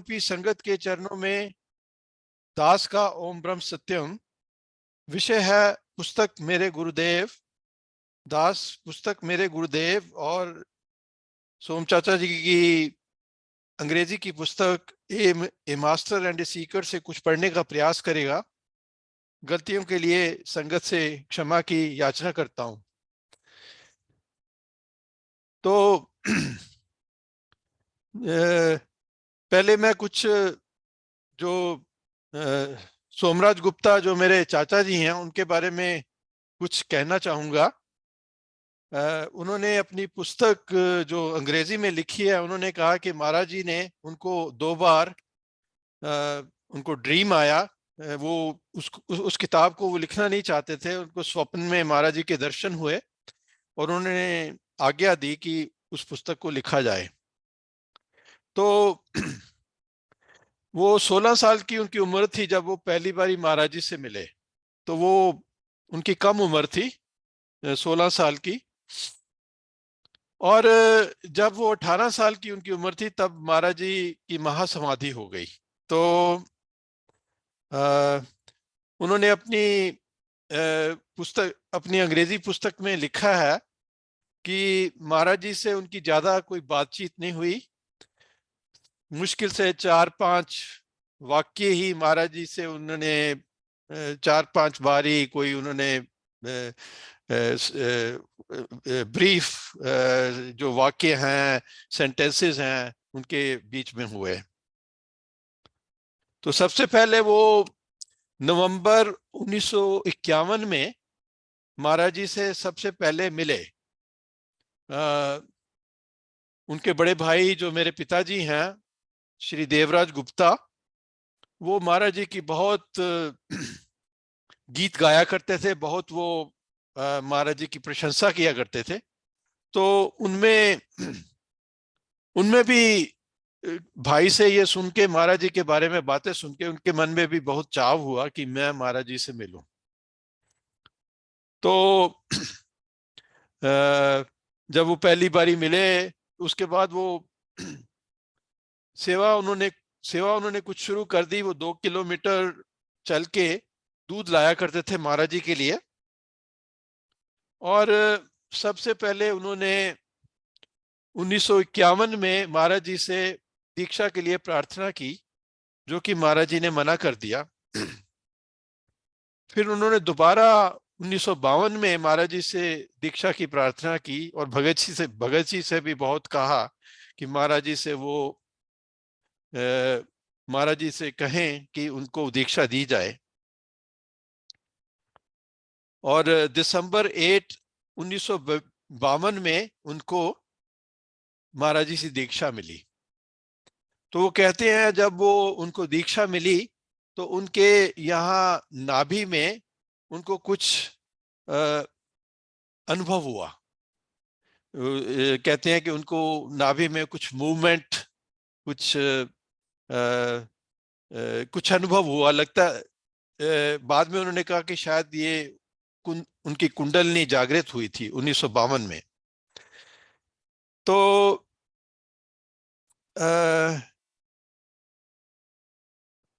रूपी संगत के चरणों में दास का ओम ब्रह्म सत्यम। विषय है पुस्तक मेरे गुरुदेव दास, पुस्तक मेरे गुरुदेव। और सोम चाचा जी की अंग्रेजी की पुस्तक ए मास्टर एंड ए सीकर से कुछ पढ़ने का प्रयास करेगा। गलतियों के लिए संगत से क्षमा की याचना करता हूं। तो पहले मैं कुछ जो सोमराज गुप्ता जो मेरे चाचा जी हैं उनके बारे में कुछ कहना चाहूंगा। उन्होंने अपनी पुस्तक जो अंग्रेजी में लिखी है, उन्होंने कहा कि महाराज जी ने उनको 2 बार उनको ड्रीम आया। वो उस किताब को वो लिखना नहीं चाहते थे, उनको स्वप्न में महाराज जी के दर्शन हुए और उन्होंने आज्ञा दी कि उस पुस्तक को लिखा जाए। तो वो 16 साल की उनकी उम्र थी जब वो पहली बारी महाराज जी से मिले। तो वो उनकी कम उम्र थी, 16 साल की। और जब वो 18 साल की उनकी उम्र थी तब महाराज जी की महासमाधि हो गई। तो अ, उन्होंने अपनी पुस्तक, अपनी अंग्रेजी पुस्तक में लिखा है कि महाराज जी से उनकी ज्यादा कोई बातचीत नहीं हुई। मुश्किल से 4-5 वाक्य ही महाराज जी से उन्होंने 4-5 बार ही कोई उन्होंने ब्रीफ जो वाक्य हैं, सेंटेंसेस हैं, उनके बीच में हुए। तो सबसे पहले वो नवंबर 1951 में महाराज जी से सबसे पहले मिले। उनके बड़े भाई जो मेरे पिताजी हैं, श्री देवराज गुप्ता, वो महाराज जी की बहुत गीत गाया करते थे, बहुत वो महाराज जी की प्रशंसा किया करते थे। तो उनमें उनमें भी भाई से ये सुन के, महाराज जी के बारे में बातें सुन के, उनके मन में भी बहुत चाव हुआ कि मैं महाराज जी से मिलूं। तो जब वो पहली बारी मिले, उसके बाद वो सेवा उन्होंने सेवा उन्होंने कुछ शुरू कर दी। वो 2 किलोमीटर चल के दूध लाया करते थे महाराज जी के लिए। और सबसे पहले उन्होंने 1951 में महाराज जी से दीक्षा के लिए प्रार्थना की, जो कि महाराज जी ने मना कर दिया। फिर उन्होंने दोबारा 1952 में महाराज जी से दीक्षा की प्रार्थना की और भगत जी से भी बहुत कहा कि महाराज जी से वो महाराज जी से कहें कि उनको दीक्षा दी जाए। और दिसंबर 8 1952 में उनको महाराज जी से दीक्षा मिली। तो वो कहते हैं जब वो उनको दीक्षा मिली तो उनके यहाँ नाभि में उनको कुछ अनुभव हुआ। कहते हैं कि उनको नाभि में कुछ मूवमेंट, कुछ कुछ अनुभव हुआ लगता। बाद में उन्होंने कहा कि शायद ये उनकी कुंडलनी जागृत हुई थी 1952 में। तो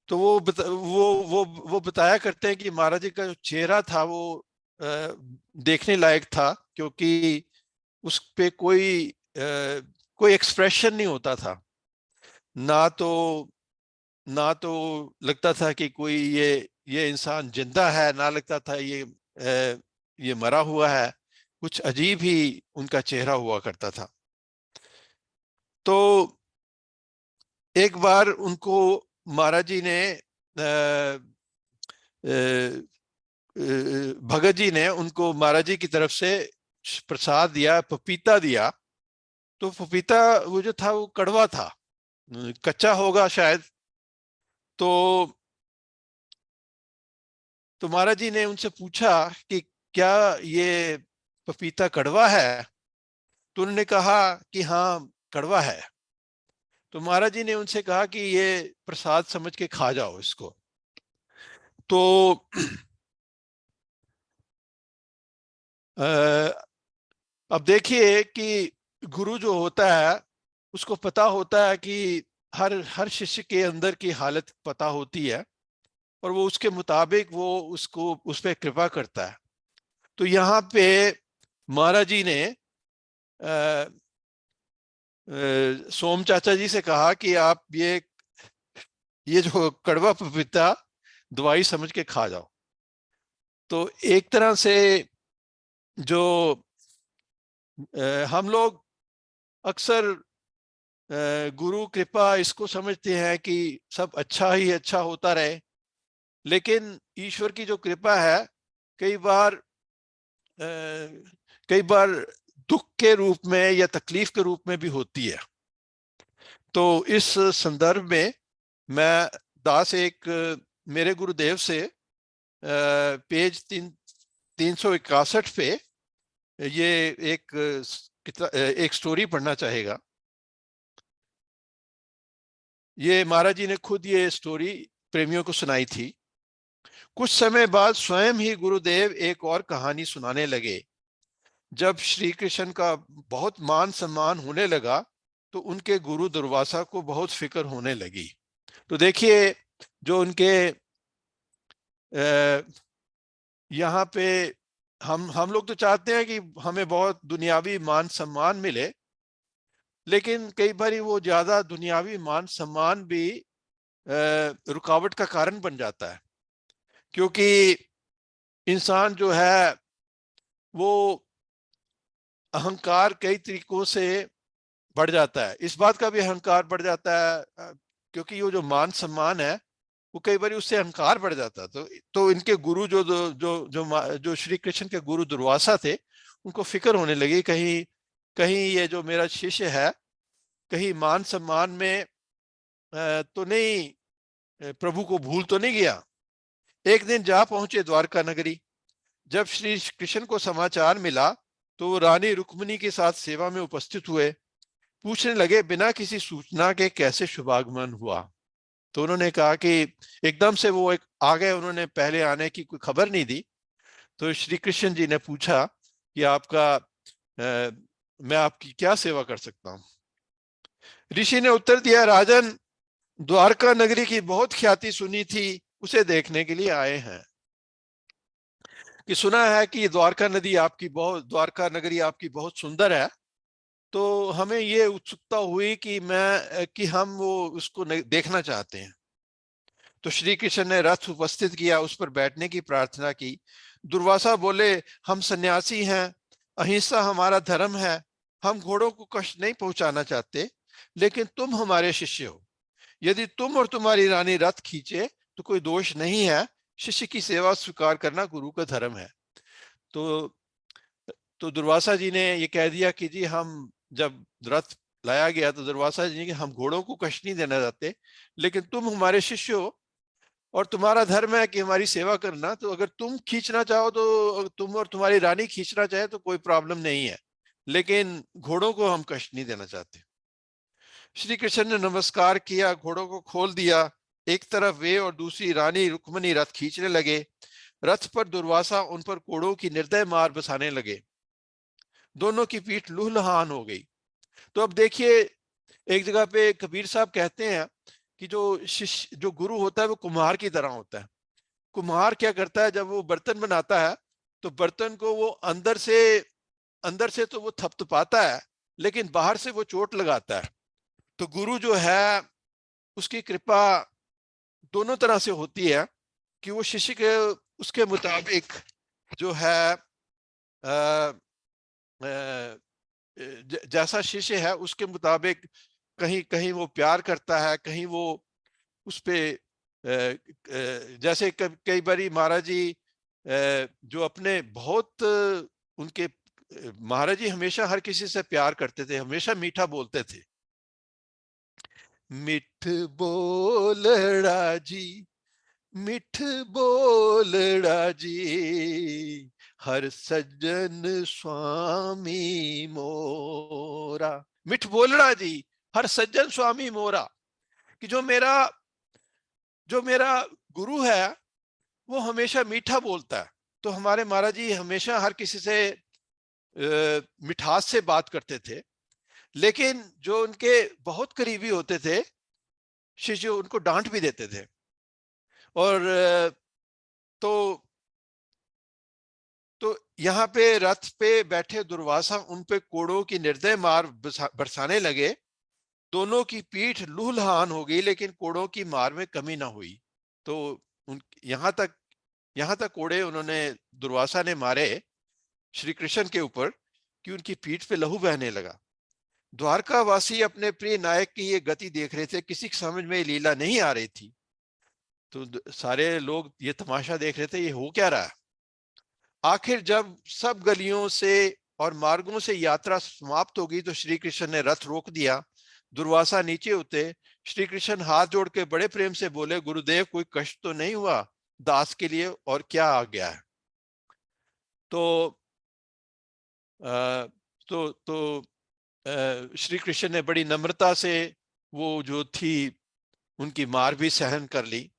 तो वो बताया करते हैं कि महाराज जी का जो चेहरा था वो देखने लायक था, क्योंकि उस पे कोई एक्सप्रेशन नहीं होता था। ना तो ना तो लगता था कि कोई ये इंसान जिंदा है, ना लगता था ये मरा हुआ है। कुछ अजीब ही उनका चेहरा हुआ करता था। तो एक बार उनको महाराज जी ने भगत जी ने उनको महाराज जी की तरफ से प्रसाद दिया, पपीता दिया। तो पपीता वो जो था वो कड़वा था, कच्चा होगा शायद। तो महाराज जी ने उनसे पूछा कि क्या ये पपीता कड़वा है? तो उन्होंने कहा कि हाँ, कड़वा है। तो महाराज जी ने उनसे कहा कि ये प्रसाद समझ के खा जाओ इसको। तो अब देखिए कि गुरु जो होता है उसको पता होता है कि हर शिष्य के अंदर की हालत पता होती है और वो उसके मुताबिक वो उसको उस पर कृपा करता है। तो यहाँ पे महाराज जी ने सोम चाचा जी से कहा कि आप ये जो कड़वा पपीता दवाई समझ के खा जाओ। तो एक तरह से जो हम लोग अक्सर गुरु कृपा इसको समझते हैं कि सब अच्छा ही अच्छा होता रहे, लेकिन ईश्वर की जो कृपा है कई बार कई बार दुख के रूप में या तकलीफ के रूप में भी होती है। तो इस संदर्भ में मैं दास एक मेरे गुरुदेव से पेज 361 पे ये एक स्टोरी पढ़ना चाहेगा। ये महाराज जी ने खुद ये स्टोरी प्रेमियों को सुनाई थी। कुछ समय बाद स्वयं ही गुरुदेव एक और कहानी सुनाने लगे। जब श्री कृष्ण का बहुत मान सम्मान होने लगा तो उनके गुरु दुर्वासा को बहुत फिक्र होने लगी। तो देखिए, जो उनके यहाँ पे हम लोग तो चाहते हैं कि हमें बहुत दुनियावी मान सम्मान मिले, लेकिन कई बार वो ज्यादा दुनियावी मान सम्मान भी रुकावट का कारण बन जाता है, क्योंकि इंसान जो है वो अहंकार कई तरीकों से बढ़ जाता है। इस बात का भी अहंकार बढ़ जाता है क्योंकि वो जो मान सम्मान है वो कई बार उससे अहंकार बढ़ जाता है। तो इनके गुरु जो श्री कृष्ण के गुरु दुर्वासा थे, उनको फिक्र होने लगी कहीं कहीं ये जो मेरा शिष्य है कहीं मान सम्मान में तो नहीं प्रभु को भूल तो नहीं गया। एक दिन जा पहुंचे द्वारका नगरी। जब श्री कृष्ण को समाचार मिला तो वो रानी रुक्मिणी के साथ सेवा में उपस्थित हुए। पूछने लगे, बिना किसी सूचना के कैसे शुभागमन हुआ? तो उन्होंने कहा कि एकदम से वो एक आ गए, उन्होंने पहले आने की कोई खबर नहीं दी। तो श्री कृष्ण जी ने पूछा कि मैं आपकी क्या सेवा कर सकता हूँ? ऋषि ने उत्तर दिया, राजन, द्वारका नगरी की बहुत ख्याति सुनी थी, उसे देखने के लिए आए हैं। कि सुना है कि द्वारका नगरी आपकी बहुत सुंदर है, तो हमें ये उत्सुकता हुई कि हम वो उसको देखना चाहते हैं। तो श्री कृष्ण ने रथ उपस्थित किया, उस पर बैठने की प्रार्थना की। दुर्वासा बोले, हम सन्यासी हैं, अहिंसा हमारा धर्म है, हम घोड़ों को कष्ट नहीं पहुंचाना चाहते, लेकिन तुम हमारे शिष्य हो। यदि तुम और तुम्हारी रानी रथ खींचे तो कोई दोष नहीं है। शिष्य की सेवा स्वीकार करना गुरु का धर्म है। तो दुर्वासा जी ने ये कह दिया कि जी, हम जब रथ लाया गया तो दुर्वासा जी ने कि हम घोड़ों को कष्ट नहीं देना चाहते, लेकिन तुम हमारे शिष्य हो और तुम्हारा धर्म है कि हमारी सेवा करना। तो अगर तुम खींचना चाहो तो तुम और तुम्हारी रानी खींचना चाहे तो कोई प्रॉब्लम नहीं है, लेकिन घोड़ों को हम कष्ट नहीं देना चाहते। श्री कृष्ण ने नमस्कार किया, घोड़ों को खोल दिया। एक तरफ वे और दूसरी रानी रुक्मिणी रथ खींचने लगे। रथ पर दुर्वासा उन पर कोड़ों की निर्दय मार बसाने लगे। दोनों की पीठ लुहलुहान हो गई। तो अब देखिए, एक जगह पे कबीर साहब कहते हैं कि जो गुरु होता है वो कुम्हार की तरह होता है। कुम्हार क्या करता है, जब वो बर्तन बनाता है तो बर्तन को वो अंदर से तो वो थपथपाता है, लेकिन बाहर से वो चोट लगाता है। तो गुरु जो है उसकी कृपा दोनों तरह से होती है कि वो शिष्य के उसके मुताबिक जो है जैसा शिष्य है उसके मुताबिक कहीं कहीं वो प्यार करता है, कहीं वो उस पे जैसे कई बारी महाराज जी जो अपने बहुत उनके महाराज जी हमेशा हर किसी से प्यार करते थे, हमेशा मीठा बोलते थे। मिठ बोलड़ा जी, मिठ बोलड़ा जी, हर सज्जन स्वामी मोरा। मिठ बोलड़ा जी, हर सज्जन स्वामी मोरा। कि जो मेरा गुरु है वो हमेशा मीठा बोलता है। तो हमारे महाराज जी हमेशा हर किसी से मिठास से बात करते थे, लेकिन जो उनके बहुत करीबी होते थे शिष्य उनको डांट भी देते थे। और तो तो यहाँ पे रथ पे बैठे दुर्वासा उन पे कोड़ों की निर्दय मार बरसाने लगे। दोनों की पीठ लूहलहान हो गई, लेकिन कोड़ों की मार में कमी ना हुई। तो उन यहाँ तक कोड़े उन्होंने, दुर्वासा ने मारे श्री कृष्ण के ऊपर कि उनकी पीठ पे लहू बहने लगा। द्वारका वासी अपने प्रिय नायक की ये गति देख रहे थे, किसी की समझ में लीला नहीं आ रही थी। तो सारे लोग ये तमाशा देख रहे थे, ये हो क्या रहा है। आखिर जब सब गलियों से और मार्गों से यात्रा समाप्त हो गई तो श्री कृष्ण ने रथ रोक दिया। दुर्वासा नीचे उतरे। श्री कृष्ण हाथ जोड़ के बड़े प्रेम से बोले, गुरुदेव कोई कष्ट तो नहीं हुआ दास के लिए, और क्या आ गया है। तो आ, तो श्री कृष्ण ने बड़ी नम्रता से वो जो थी उनकी मार भी सहन कर ली।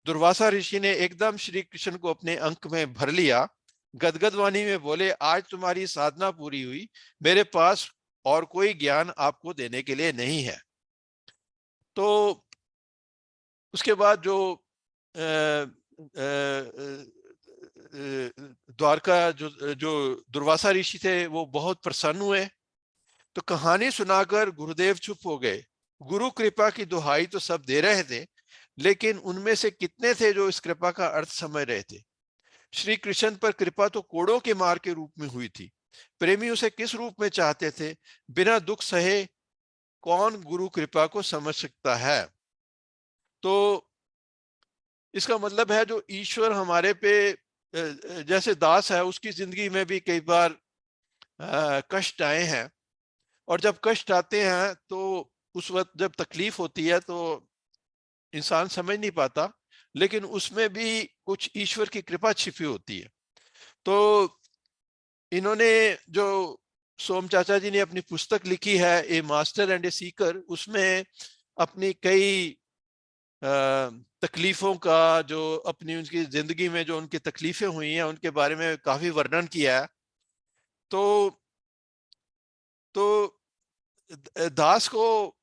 दुर्वासा ऋषि ने एकदम श्री कृष्ण को अपने अंक में भर लिया। गदगद वाणी में बोले, आज तुम्हारी साधना पूरी हुई, मेरे पास और कोई ज्ञान आपको देने के लिए नहीं है। तो उसके बाद जो द्वारका जो जो दुर्वासा ऋषि थे वो बहुत प्रसन्न हुए। तो कहानी सुनाकर गुरुदेव चुप हो गए। गुरु कृपा की दुहाई तो सब दे रहे थे, लेकिन उनमें से कितने थे जो इस कृपा का अर्थ समझ रहे थे। श्री कृष्ण पर कृपा तो कोड़ों के मार के रूप में हुई थी। प्रेमी उसे किस रूप में चाहते थे, बिना दुख सहे कौन गुरु कृपा को समझ सकता है। तो इसका मतलब है जो ईश्वर हमारे पे जैसे दास है, उसकी जिंदगी में भी कई बार कष्ट आए हैं। और जब कष्ट आते हैं तो उस वक्त जब तकलीफ होती है तो इंसान समझ नहीं पाता, लेकिन उसमें भी कुछ ईश्वर की कृपा छिपी होती है। तो इन्होंने जो सोम चाचा जी ने अपनी पुस्तक लिखी है, ए मास्टर एंड ए सीकर, उसमें अपनी कई तकलीफों का, जो अपनी उनकी जिंदगी में जो उनकी तकलीफें हुई हैं उनके बारे में काफी वर्णन किया है। तो तो दास को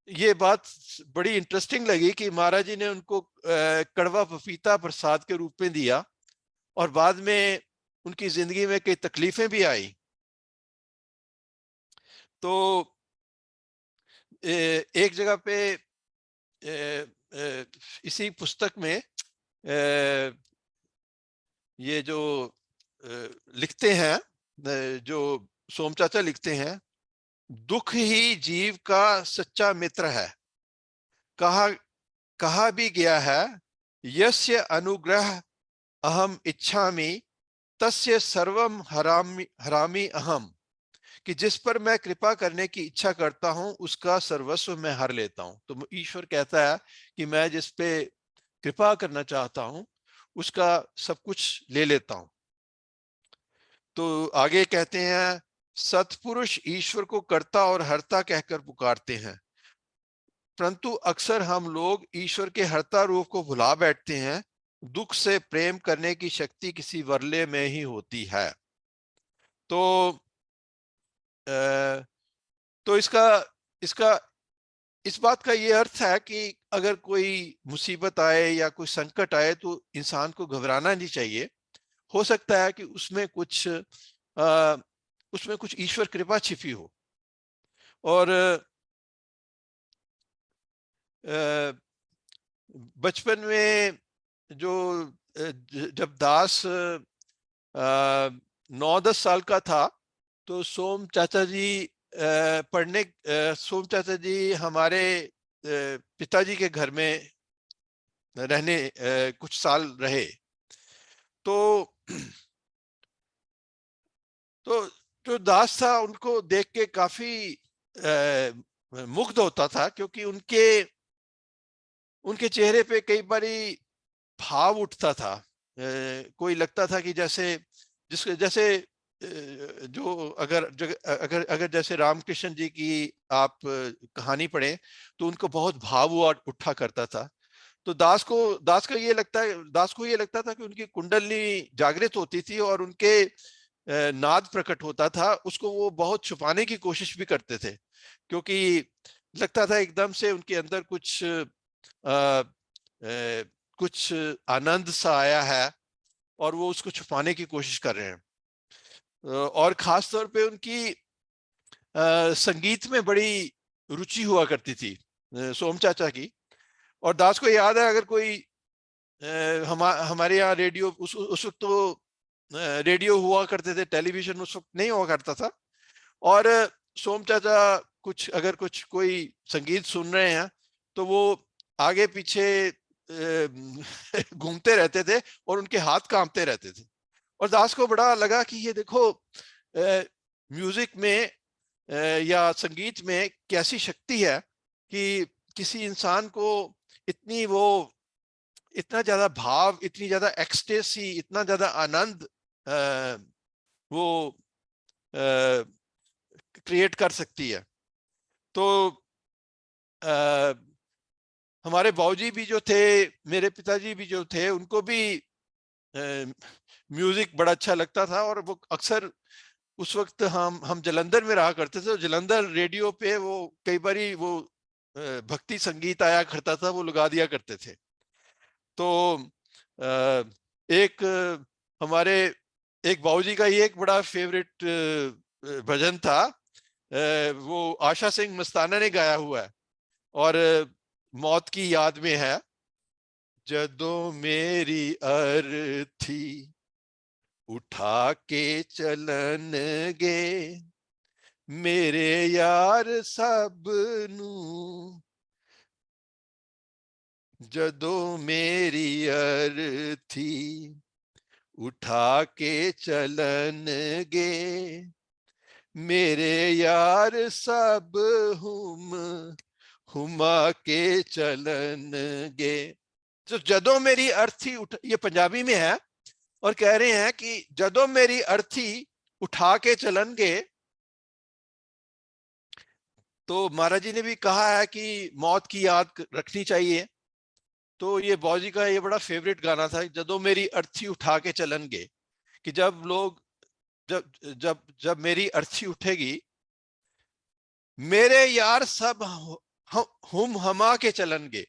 ये बात बड़ी इंटरेस्टिंग लगी कि महाराज जी ने उनको कड़वा पपीता प्रसाद के रूप में दिया, और बाद में उनकी जिंदगी में कई तकलीफें भी आई। तो एक जगह पे इसी पुस्तक में ये जो लिखते हैं, जो सोम चाचा लिखते हैं, दुख ही जीव का सच्चा मित्र है। कहा कहा भी गया है, यस्य अनुग्रह अहम इच्छामि तस्य सर्वम हरामि हरामि अहम। कि जिस पर मैं कृपा करने की इच्छा करता हूं उसका सर्वस्व मैं हर लेता हूं। तो ईश्वर कहता है कि मैं जिस पे कृपा करना चाहता हूं उसका सब कुछ ले लेता हूं। तो आगे कहते हैं, सत्पुरुष ईश्वर को कर्ता और हर्ता कहकर पुकारते हैं, परंतु अक्सर हम लोग ईश्वर के हर्ता रूप को भुला बैठते हैं। दुख से प्रेम करने की शक्ति किसी वरले में ही होती है। तो तो इसका इसका इस बात का ये अर्थ है कि अगर कोई मुसीबत आए या कोई संकट आए तो इंसान को घबराना नहीं चाहिए। हो सकता है कि उसमें कुछ ईश्वर कृपा छिपी हो। और बचपन में जो जब दास 9-10 साल का था तो सोम चाचा जी सोम चाचा जी हमारे पिताजी के घर में रहने कुछ साल रहे। तो तो जो दास था उनको देख के काफी मुग्ध होता था, क्योंकि उनके उनके चेहरे पे कई बारी भाव उठता था। कोई लगता था कि जैसे जो अगर अगर जैसे रामकृष्ण जी की आप कहानी पढ़ें तो उनको बहुत भाव उठा करता था। तो दास को ये लगता था कि उनकी कुंडली जागृत होती थी और उनके नाद प्रकट होता था, उसको वो बहुत छुपाने की कोशिश भी करते थे, क्योंकि लगता था एकदम से उनके अंदर कुछ कुछ आनंद सा आया है और वो उसको छुपाने की कोशिश कर रहे हैं। और खास तौर पे उनकी संगीत में बड़ी रुचि हुआ करती थी सोम चाचा की। और दास को याद है, अगर कोई हमारे यहाँ रेडियो उस वक्त तो रेडियो हुआ करते थे, टेलीविजन उस वक्त नहीं हुआ करता था। और सोम चाचा अगर कोई संगीत सुन रहे हैं तो वो आगे पीछे घूमते रहते थे और उनके हाथ कांपते रहते थे। और दास को बड़ा लगा कि ये देखो म्यूजिक में या संगीत में कैसी शक्ति है कि किसी इंसान को इतना ज्यादा भाव, इतनी ज्यादा एक्सटेसी, इतना ज्यादा आनंद वो क्रिएट कर सकती है। तो हमारे बाबूजी भी जो थे, मेरे पिताजी भी जो थे, उनको भी म्यूजिक बड़ा अच्छा लगता था। और वो अक्सर उस वक्त हम जलंधर में रहा करते थे, तो जलंधर रेडियो पे वो कई बारी वो भक्ति संगीत आया करता था, वो लगा दिया करते थे। तो एक हमारे एक बाबूजी का ये एक बड़ा फेवरेट भजन था, वो आशा सिंह मस्ताना ने गाया हुआ है और मौत की याद में है। जदों मेरी अर्थी उठा के चलन गे, मेरे यार सब नू, जदों मेरी अर्थी उठा के चलन गे, मेरे यार सब हुमा के चलन गे। तो जदों मेरी अर्थी ये पंजाबी में है और कह रहे हैं कि जदों मेरी अर्थी उठा के चलन गे। तो महाराज जी ने भी कहा है कि मौत की याद रखनी चाहिए। तो ये बाबूजी का ये बड़ा फेवरेट गाना था, जदों मेरी अर्थी उठा के चलन गे, कि जब लोग जब जब जब मेरी अर्थी उठेगी, मेरे यार सब हम हमा के चलनगे,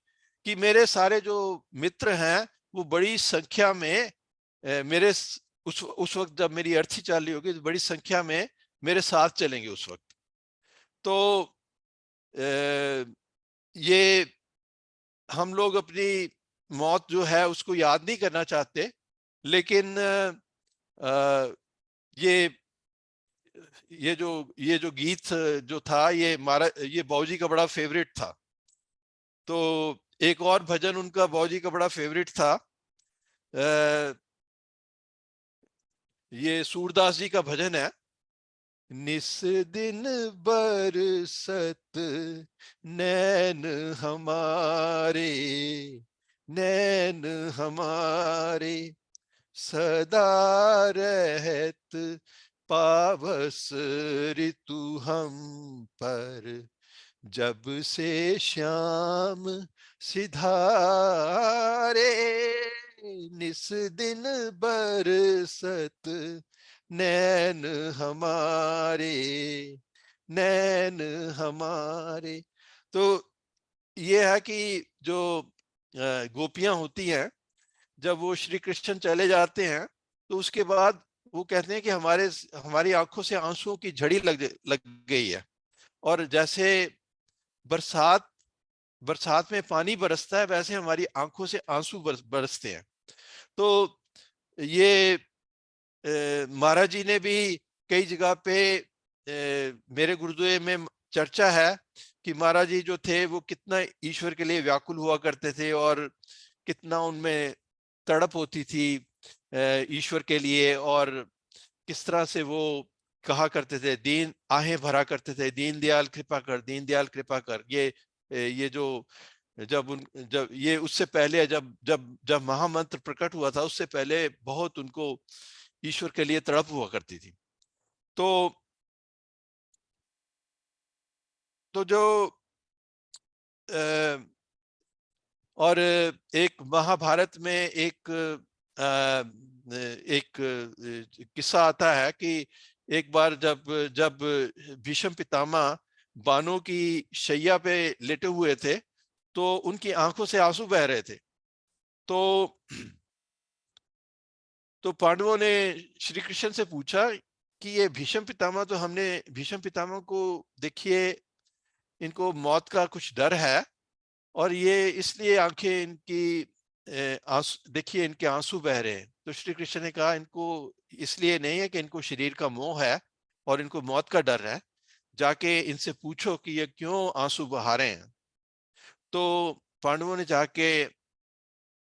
कि मेरे सारे जो मित्र हैं वो बड़ी संख्या में मेरे उस वक्त जब मेरी अर्थी चल रही होगी तो बड़ी संख्या में मेरे साथ चलेंगे उस वक्त। तो ये हम लोग अपनी मौत जो है उसको याद नहीं करना चाहते, लेकिन ये ये जो गीत जो था, ये बाबूजी का बड़ा फेवरेट था। तो एक और भजन उनका बाबूजी का बड़ा फेवरेट था, ये सूरदास जी का भजन है। निस दिन बरसत नैन हमारे, नैन हमारे सदा रहत पावस ऋतु हम पर, जब से श्याम सिधारे, निस दिन बरसत नैन हमारे, नैन हमारे। तो ये है कि जो गोपियां होती हैं, जब वो श्री कृष्ण चले जाते हैं तो उसके बाद वो कहते हैं कि हमारी आंखों से आंसुओं की झड़ी लग गई है। और जैसे बरसात बरसात में पानी बरसता है, वैसे हमारी आंखों से आंसू बरसते हैं। तो ये महाराज जी ने भी कई जगह पे मेरे गुरुद्वारे में चर्चा है कि महाराज जी जो थे वो कितना ईश्वर के लिए व्याकुल हुआ करते थे और कितना उनमें तड़प होती थी ईश्वर के लिए, और किस तरह से वो कहा करते थे, दीन आहें भरा करते थे, दीन दयाल कृपा कर, दीन दयाल कृपा कर। ये जो जब ये उससे पहले जब जब जब महामंत्र प्रकट हुआ था, उससे पहले बहुत उनको ईश्वर के लिए तड़प हुआ करती थी। तो जो और एक महाभारत में एक किस्सा आता है कि एक बार जब जब भीष्म पितामह बाणों की शैया पे लेटे हुए थे, तो उनकी आंखों से आंसू बह रहे थे। तो पांडवों ने श्री कृष्ण से पूछा कि ये भीष्म पितामह, तो हमने भीष्म पितामह को देखिए, इनको मौत का कुछ डर है और ये इसलिए आंखें इनकी आंसू, देखिए इनके आंसू बह रहे हैं। तो श्री कृष्ण ने कहा इनको इसलिए नहीं है कि इनको शरीर का मोह है और इनको मौत का डर है, जाके इनसे पूछो कि ये क्यों आंसू बहा रहे हैं। तो पांडवों ने जाके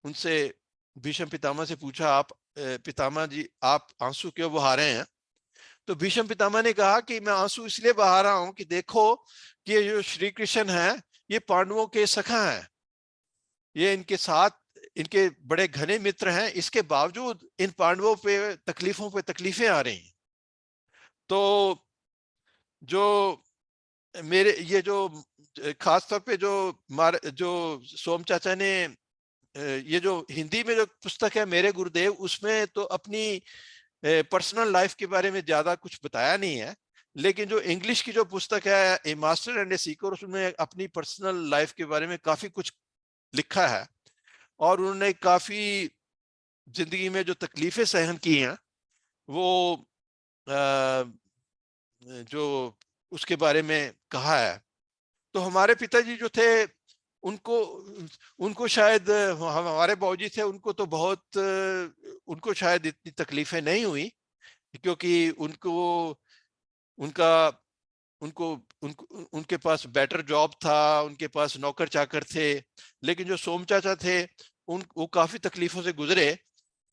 उनसे, भीष्म पितामह से पूछा, आप पितामह जी, आप आंसू क्यों बहा रहे हैं? तो भीष्म पितामह ने कहा कि मैं आंसू इसलिए बहा रहा हूं कि देखो कि ये जो श्री कृष्ण है, ये पांडवों के सखा हैं, ये इनके साथ, इनके बड़े घने मित्र हैं, इसके बावजूद इन पांडवों पे तकलीफें आ रही हैं। तो जो मेरे ये जो खास तौर पे जो सोम चाचा ने ये जो हिंदी में जो पुस्तक है मेरे गुरुदेव, उसमें तो अपनी पर्सनल लाइफ के बारे में ज्यादा कुछ बताया नहीं है, लेकिन जो इंग्लिश की जो पुस्तक है ए मास्टर एंड ए सीकर, उसमें अपनी पर्सनल लाइफ के बारे में काफी कुछ लिखा है और उन्होंने काफी जिंदगी में जो तकलीफें सहन की हैं वो जो उसके बारे में कहा है। तो हमारे पिताजी जो थे, उनको उनको शायद, हमारे बाबूजी थे, उनको तो बहुत उनको शायद इतनी तकलीफें नहीं हुई, क्योंकि उनको उनका उनको उनको उनके पास बेटर जॉब था, उनके पास नौकर चाकर थे। लेकिन जो सोम चाचा थे, वो काफी तकलीफों से गुजरे।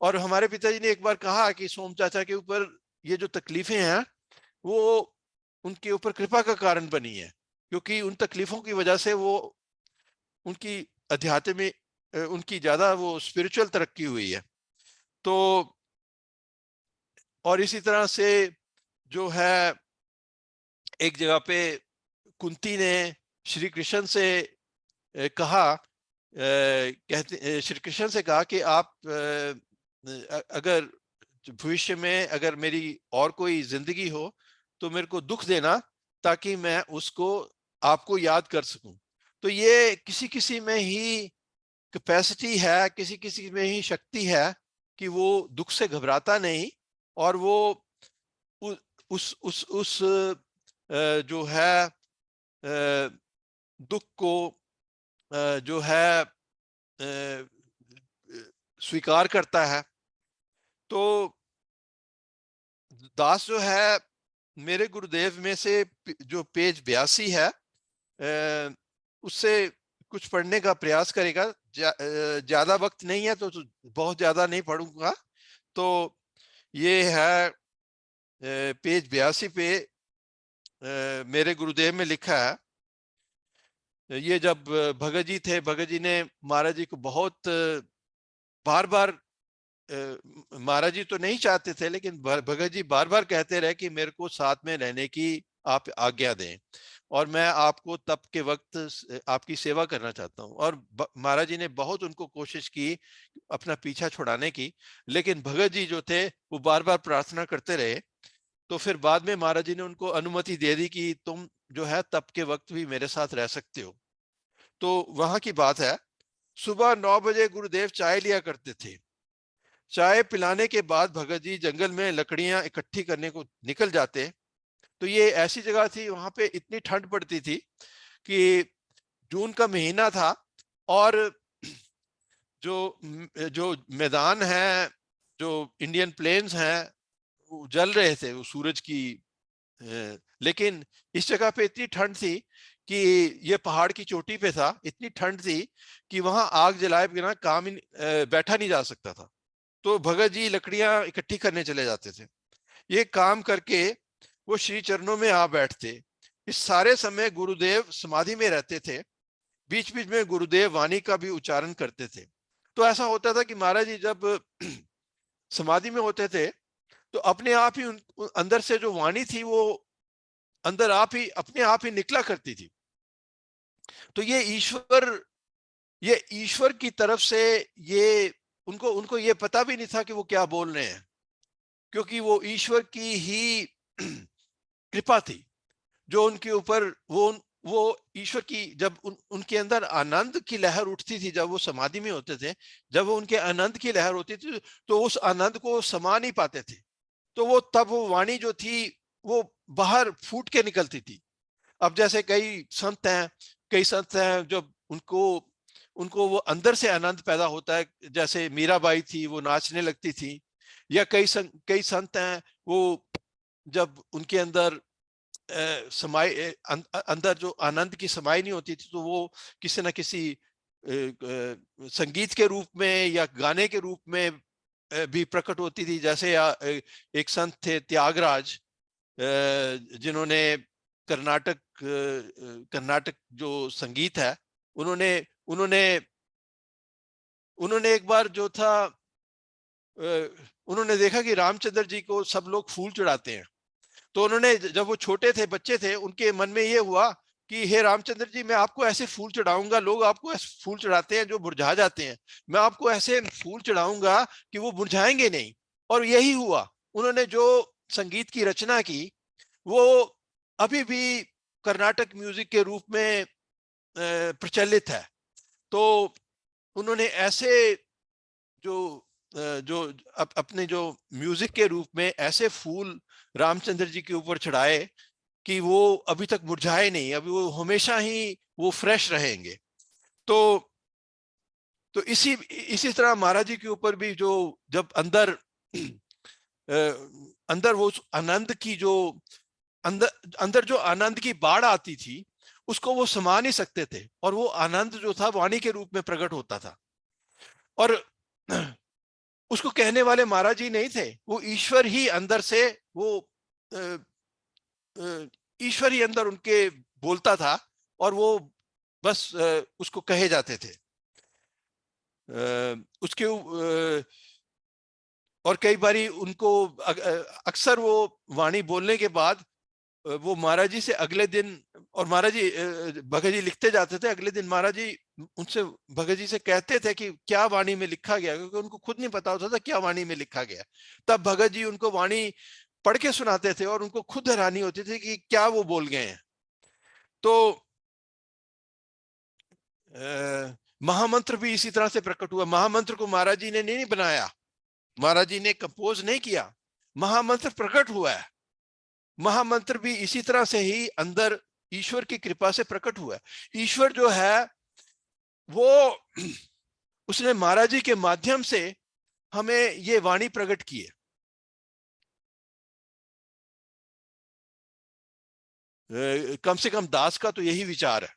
और हमारे पिताजी ने एक बार कहा कि सोम चाचा के ऊपर ये जो तकलीफें हैं वो उनके ऊपर कृपा का कारण बनी है, क्योंकि उन तकलीफों की वजह से वो उनकी अध्यात्म में उनकी ज्यादा वो स्पिरिचुअल तरक्की हुई है। तो और इसी तरह से जो है, एक जगह पे कुंती ने श्री कृष्ण से कहा, कहते श्री कृष्ण से कहा कि आप अगर भविष्य में अगर मेरी और कोई जिंदगी हो तो मेरे को दुख देना, ताकि मैं उसको आपको याद कर सकूं। तो ये किसी किसी में ही कैपेसिटी है, किसी किसी में ही शक्ति है कि वो दुख से घबराता नहीं, और वो उ, उस जो है दुख को जो है स्वीकार करता है। तो दास जो है मेरे गुरुदेव में से जो पेज 82 है, उससे कुछ पढ़ने का प्रयास करेगा। ज्यादा वक्त नहीं है तो बहुत ज्यादा नहीं पढ़ूंगा। तो ये है पेज 82 पे मेरे गुरुदेव में लिखा है, ये जब भगत जी थे, भगत जी ने महाराज जी को बहुत बार बार, महाराज जी तो नहीं चाहते थे, लेकिन भगत जी बार बार कहते रहे कि मेरे को साथ में रहने की आप आज्ञा दें और मैं आपको तब के वक्त आपकी सेवा करना चाहता हूं। और महाराज जी ने बहुत उनको कोशिश की अपना पीछा छुड़ाने की, लेकिन भगत जी जो थे वो बार बार प्रार्थना करते रहे। तो फिर बाद में महाराज जी ने उनको अनुमति दे दी कि तुम जो है तब के वक्त भी मेरे साथ रह सकते हो। तो वहां की बात है, सुबह 9 बजे गुरुदेव चाय लिया करते थे। चाय पिलाने के बाद भगत जी जंगल में लकड़ियां इकट्ठी करने को निकल जाते। तो ये ऐसी जगह थी, वहां पे इतनी ठंड पड़ती थी कि जून का महीना था और जो जो मैदान है, जो इंडियन प्लेन्स हैं, वो जल रहे थे वो सूरज की। लेकिन इस जगह पे इतनी ठंड थी कि ये पहाड़ की चोटी पे था, इतनी ठंड थी कि वहां आग जलाए बिना काम ही बैठा नहीं जा सकता था। तो भगत जी लकड़ियां इकट्ठी करने चले जाते थे। ये काम करके वो श्री चरणों में आ बैठते। इस सारे समय गुरुदेव समाधि में रहते थे। बीच बीच में गुरुदेव वाणी का भी उच्चारण करते थे। तो ऐसा होता था कि महाराज जी जब समाधि में होते थे तो अपने आप ही अंदर से जो वाणी थी वो अंदर आप ही अपने आप ही निकला करती थी। तो ये ईश्वर की तरफ से, ये उनको उनको ये पता भी नहीं था कि वो क्या बोल रहे हैं, क्योंकि वो ईश्वर की ही कृपा थी जो उनके ऊपर, वो ईश्वर की जब उनके अंदर आनंद की लहर उठती थी, जब वो समाधि में होते थे, जब वो उनके आनंद की लहर होती थी, तो उस आनंद को समा नहीं पाते थे। तो वो तब वो वाणी जो थी वो बाहर फूट के निकलती थी। अब जैसे कई संत हैं जब उनको उनको वो अंदर से आनंद पैदा होता है, जैसे मीराबाई थी, वो नाचने लगती थी। या कई संत हैं, वो जब उनके अंदर अंदर जो आनंद की समाई नहीं होती थी, तो वो किसी न किसी संगीत के रूप में या गाने के रूप में भी प्रकट होती थी। जैसे एक संत थे त्यागराज, जिन्होंने कर्नाटक कर्नाटक जो संगीत है, उन्होंने उन्होंने उन्होंने एक बार जो था, उन्होंने देखा कि रामचंद्र जी को सब लोग फूल चढ़ाते हैं। तो उन्होंने, जब वो छोटे थे, बच्चे थे, उनके मन में ये हुआ कि हे रामचंद्र जी, मैं आपको ऐसे फूल चढ़ाऊंगा, लोग आपको ऐसे फूल चढ़ाते हैं जो मुरझा जाते हैं, मैं आपको ऐसे फूल चढ़ाऊंगा कि वो मुरझाएंगे नहीं। और यही हुआ। उन्होंने जो संगीत की रचना की, वो अभी भी कर्नाटक म्यूजिक के रूप में प्रचलित है। तो उन्होंने ऐसे जो जो अपने जो म्यूजिक के रूप में ऐसे फूल रामचंद्र जी के ऊपर चढ़ाए कि वो अभी तक मुरझाए नहीं, अभी वो हमेशा ही वो फ्रेश रहेंगे। तो इसी इसी तरह महाराज जी के ऊपर भी जो, जब अंदर अंदर वो आनंद की जो अंदर अंदर जो आनंद की बाढ़ आती थी, उसको वो समा नहीं सकते थे, और वो आनंद जो था वाणी के रूप में प्रकट होता था। और उसको कहने वाले महाराज जी नहीं थे, वो ईश्वर ही अंदर से, वो ईश्वर ही अंदर उनके बोलता था, और वो बस उसको कहे जाते थे। उसके और कई बारी उनको अक्सर वो वाणी बोलने के बाद वो महाराज जी से अगले दिन, और महाराज जी भगत जी लिखते जाते थे, अगले दिन महाराज जी उनसे, भगत जी से कहते थे कि क्या वाणी में लिखा गया, क्योंकि उनको खुद नहीं पता होता था क्या वाणी में लिखा गया। तब भगत जी उनको वाणी पढ़ के सुनाते थे, और उनको खुद हैरानी होती थी कि क्या वो बोल गए हैं। तो महामंत्र भी इसी तरह से प्रकट हुआ। महामंत्र को महाराज जी ने नहीं बनाया, महाराज जी ने कंपोज नहीं किया, महामंत्र प्रकट हुआ है। महामंत्र भी इसी तरह से ही अंदर ईश्वर की कृपा से प्रकट हुआ है। ईश्वर जो है वो उसने महाराज जी के माध्यम से हमें ये वाणी प्रकट की है। कम से कम दास का तो यही विचार है।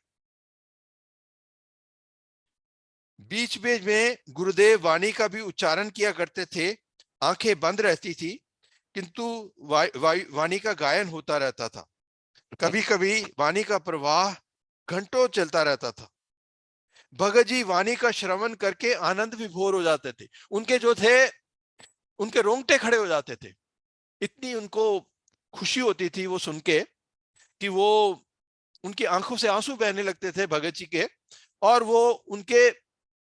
बीच बीच में गुरुदेव वाणी का भी उच्चारण किया करते थे, आंखें बंद रहती थी, किंतु वाणी का गायन होता रहता था। कभी कभी वाणी का प्रवाह घंटों चलता रहता था। भगत जी वाणी का श्रवण करके आनंद विभोर हो जाते थे। उनके जो थे, उनके रोंगटे खड़े हो जाते थे, इतनी उनको खुशी होती थी वो सुन के, कि वो, उनकी आंखों से आंसू बहने लगते थे भगत जी के, और वो उनके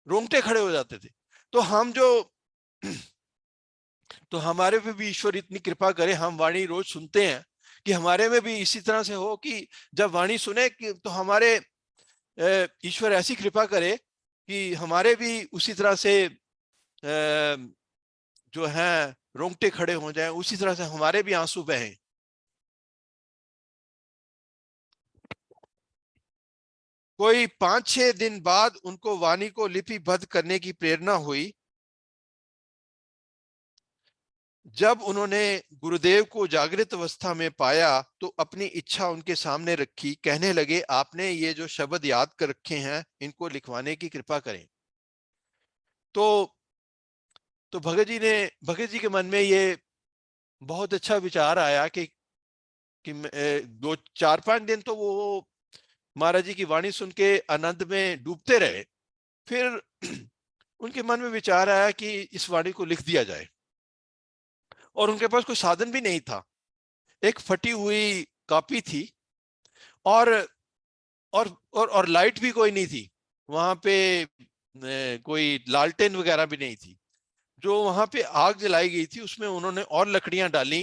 रोंगटे खड़े हो जाते थे। तो हम जो तो हमारे पे भी ईश्वर इतनी कृपा करे, हम वाणी रोज सुनते हैं, कि हमारे में भी इसी तरह से हो कि जब वाणी सुने कि तो हमारे ईश्वर ऐसी कृपा करे कि हमारे भी उसी तरह से जो है रोंगटे खड़े हो जाएं, उसी तरह से हमारे भी आंसू बहें। कोई 5-6 दिन बाद उनको वाणी को लिपिबद्ध करने की प्रेरणा हुई। जब उन्होंने गुरुदेव को जागृत अवस्था में पाया, तो अपनी इच्छा उनके सामने रखी, कहने लगे, आपने ये जो शब्द याद कर रखे हैं, इनको लिखवाने की कृपा करें। तो भगत जी के मन में ये बहुत अच्छा विचार आया कि 2-4-5 दिन तो वो महाराज जी की वाणी सुन के आनंद में डूबते रहे। फिर उनके मन में विचार आया कि इस वाणी को लिख दिया जाए, और उनके पास कोई साधन भी नहीं था। एक फटी हुई कॉपी थी, और लाइट भी कोई नहीं थी वहां पे, कोई लालटेन वगैरह भी नहीं थी। जो वहां पे आग जलाई गई थी, उसमें उन्होंने और लकड़ियां डाली,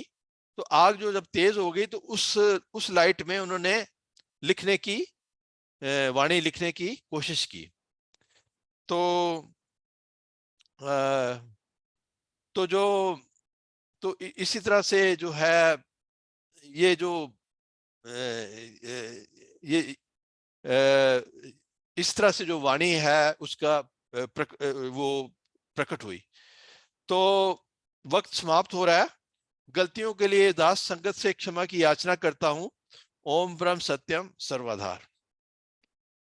तो आग जो जब तेज हो गई, तो उस लाइट में उन्होंने लिखने की वाणी लिखने की कोशिश की। तो अ, तो जो तो इसी तरह से जो है ये जो ये इस तरह से जो वाणी है उसका वो प्रकट हुई। तो वक्त समाप्त हो रहा है। गलतियों के लिए दास संगत से क्षमा की याचना करता हूं। ओम ब्रह्म सत्यम सर्वधार।